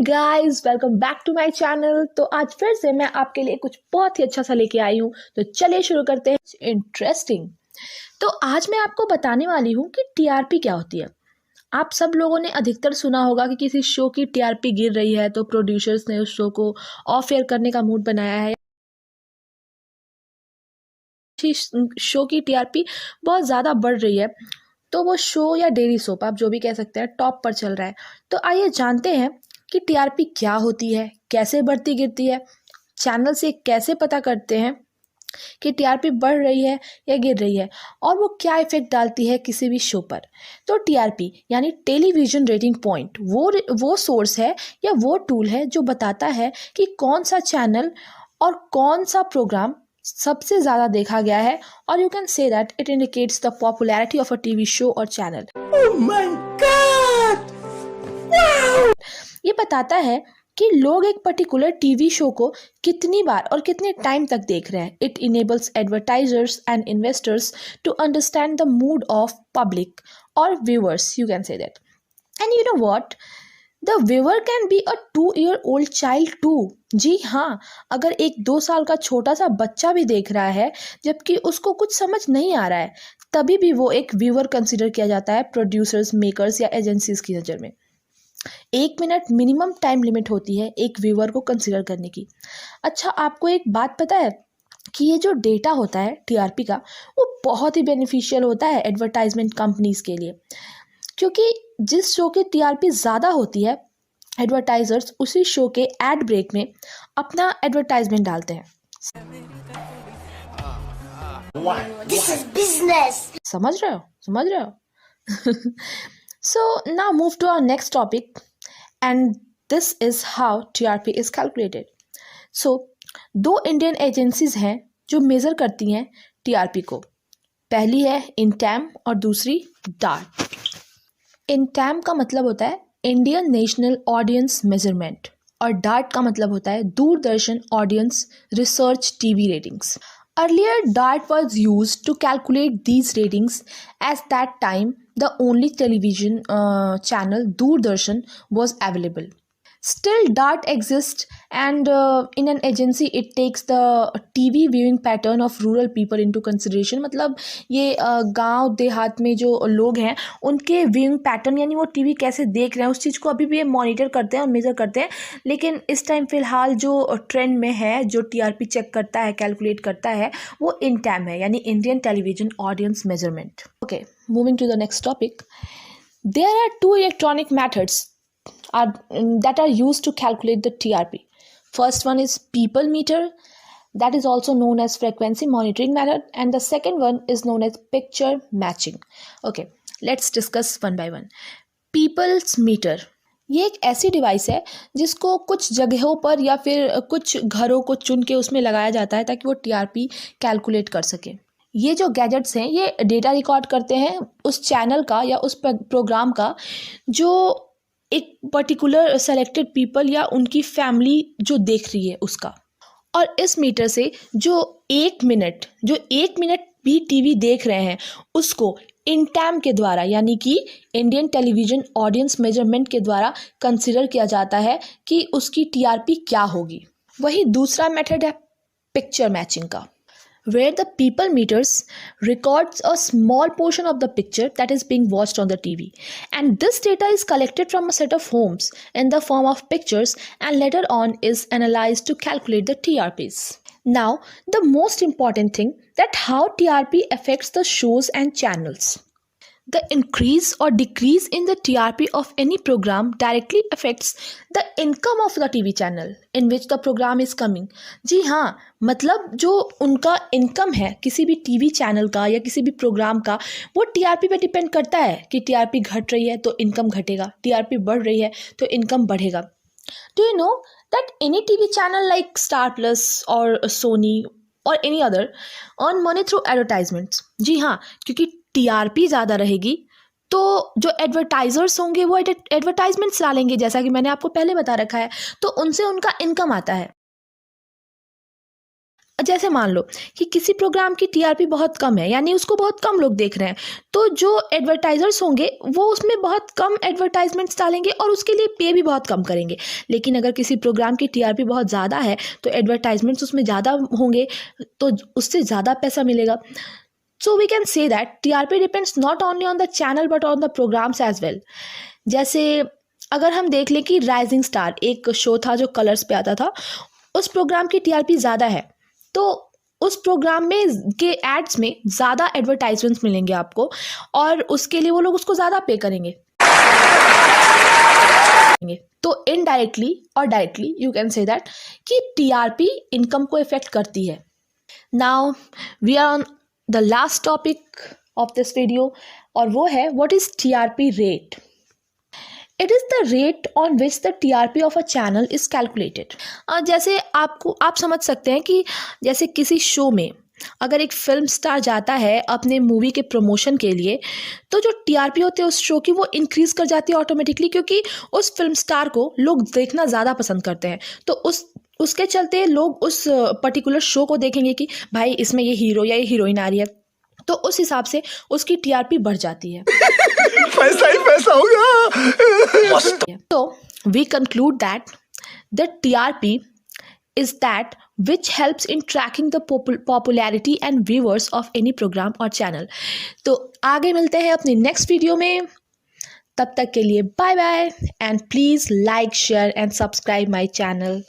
Guys, welcome back to my channel. तो आज फिर से मैं आपके लिए कुछ बहुत ही अच्छा सा लेके आई हूँ। तो चलिए शुरू करते हैं। इंटरेस्टिंग। तो आज मैं आपको बताने वाली हूँ कि टीआरपी क्या होती है। आप सब लोगों ने अधिकतर सुना होगा कि किसी शो की टीआरपी गिर रही है तो प्रोड्यूसर्स ने उस शो को ऑफ एयर करने का मूड बनाया है। शो की टीआरपी बहुत ज़्यादा बढ़ रही है तो वो शो या डेली सोप आप जो भी कह सकते हैं टॉप पर चल रहा है। तो आइए जानते हैं कि टीआरपी क्या होती है, कैसे बढ़ती गिरती है, चैनल से कैसे पता करते हैं कि टीआरपी बढ़ रही है या गिर रही है, और वो क्या इफेक्ट डालती है किसी भी शो पर। तो टीआरपी यानी टेलीविजन रेटिंग पॉइंट वो सोर्स है या वो टूल है जो बताता है कि कौन सा चैनल और कौन सा प्रोग्राम सबसे ज़्यादा देखा गया है, और you can say that it indicates the popularity of a TV show और channel. Oh my God! Wow! ये बताता है कि लोग एक पर्टिकुलर टीवी शो को कितनी बार और कितने टाइम तक देख रहे हैं। It enables advertisers and investors to understand the mood of public और viewers, you can say that. And you know what, the viewer can be a 2-year-old child too. जी हाँ, अगर एक 2 साल का छोटा सा बच्चा भी देख रहा है जबकि उसको कुछ समझ नहीं आ रहा है, तभी भी वो एक व्यूअर कंसिडर किया जाता है प्रोड्यूसर्स, मेकर्स या एजेंसीज की नज़र में। 1 मिनट मिनिमम टाइम लिमिट होती है एक व्यूअर को कंसिडर करने की। अच्छा, आपको एक बात पता है कि ये जो डेटा होता है टीआरपी का, वो बहुत ही बेनिफिशियल होता है एडवर्टाइजमेंट कंपनीज के लिए, क्योंकि जिस शो की टीआरपी ज़्यादा होती है, एडवर्टाइजर्स उसी शो के एड ब्रेक में अपना एडवर्टाइजमेंट डालते हैं। This is business. समझ रहे हो So now move to our next topic, and this is how TRP is calculated. So 2 Indian agencies हैं जो मेज़र करती हैं टीआरपी को। पहली है इंटैम और दूसरी डार्ट। इंटैम का मतलब होता है इंडियन नेशनल ऑडियंस मेजरमेंट, और डार्ट का मतलब होता है Doordarshan audience research TV ratings. Earlier, DART was used to calculate these ratings. At that time, the only television channel, Doordarshan, was available. Still, DART exists, and in an agency, it takes the TV viewing pattern of rural people into consideration. मतलब ये गांव देहात में जो लोग हैं उनके viewing pattern यानी वो टीवी कैसे देख रहे हैं उस चीज़ को अभी भी ये मॉनिटर करते हैं और मेज़र करते हैं। लेकिन इस टाइम फ़िलहाल जो ट्रेंड में है, जो टीआरपी चेक करता है, कैलकुलेट करता है, वो इंटैम है यानी Indian television audience measurement. Okay, moving to the next topic. There are 2 electronic methods that are used to calculate the TRP. First one is people meter, that is also known as frequency monitoring method, and the second one is known as picture matching. Okay, let's discuss one by one. People's meter, ये एक ऐसी device है जिसको कुछ जगहों पर या फिर कुछ घरों को चुन के उसमें लगाया जाता है ताकि वो टीआरपी कैलकुलेट कर सके। ये जो गैजेट्स हैं ये डेटा रिकॉर्ड करते हैं उस चैनल का या उस प्रोग्राम का जो एक पर्टिकुलर सेलेक्टेड पीपल या उनकी फैमिली जो देख रही है उसका। और इस मीटर से जो एक मिनट भी टीवी देख रहे हैं उसको इंटैम के द्वारा यानी कि इंडियन टेलीविजन ऑडियंस मेजरमेंट के द्वारा कंसिडर किया जाता है कि उसकी टीआरपी क्या होगी। वही दूसरा मेथड है पिक्चर मैचिंग का, where the people meters records a small portion of the picture that is being watched on the TV, and this data is collected from a set of homes in the form of pictures and later on is analyzed to calculate the TRPs. Now, the most important thing, that how TRP affects the shows and channels. The increase or decrease in the TRP of any program directly affects the income of the TV channel in which the program is coming. जी हाँ, मतलब जो उनका income है किसी भी TV channel का या किसी भी प्रोग्राम का, वो टीआरपी पे डिपेंड करता है कि टीआरपी घट रही है तो इनकम घटेगा, टीआरपी बढ़ रही है तो इनकम बढ़ेगा। Do you know that any TV channel like Star Plus or Sony or any other earn money through advertisements? जी हाँ, क्योंकि टीआरपी ज़्यादा रहेगी तो जो एडवर्टाइजर्स होंगे वो एडवर्टाइजमेंट्स डालेंगे, जैसा कि मैंने आपको पहले बता रखा है, तो उनसे उनका इनकम आता है। जैसे मान लो कि किसी प्रोग्राम की टीआरपी बहुत कम है, यानी उसको बहुत कम लोग देख रहे हैं, तो जो एडवर्टाइजर्स होंगे वो उसमें बहुत कम एडवर्टाइजमेंट्स डालेंगे और उसके लिए पे भी बहुत कम करेंगे। लेकिन अगर किसी प्रोग्राम की टीआरपी बहुत ज़्यादा है तो एडवर्टाइजमेंट्स उसमें ज़्यादा होंगे, तो उससे ज़्यादा पैसा मिलेगा। So we can say that TRP depends not only on the channel but on the programmes as well. जैसे अगर हम देख लें कि राइजिंग स्टार एक शो था जो कलर्स पे आता था, उस प्रोग्राम की टीआरपी ज़्यादा है, तो उस प्रोग्राम में के एड्स में ज़्यादा एडवर्टाइजमेंट्स मिलेंगे आपको, और उसके लिए वो लोग उसको ज़्यादा पे करेंगे। तो इनडायरेक्टली और directly you can say that कि टीआरपी इनकम को इफेक्ट करती है। Now we are on the last topic of this video, और वो है what is TRP rate. It is the rate on which the TRP of a channel is calculated. जैसे आप समझ सकते हैं कि जैसे किसी शो में अगर एक फिल्म स्टार जाता है अपने मूवी के प्रमोशन के लिए, तो जो टीआरपी होती है उस शो की वो इंक्रीज़ कर जाती है ऑटोमेटिकली, क्योंकि उस फिल्म स्टार को लोग देखना ज़्यादा पसंद करते हैं। तो उसके चलते लोग उस पर्टिकुलर शो को देखेंगे कि भाई इसमें ये हीरो या ये हीरोइन आ रही है, तो उस हिसाब से उसकी टीआरपी बढ़ जाती है। पैसा ही पैसा होगा। So we conclude that the TRP is that which helps in tracking the popularity and viewers of any program or channel. तो आगे मिलते हैं अपनी नेक्स्ट वीडियो में, तब तक के लिए bye bye, and please like share and subscribe my channel.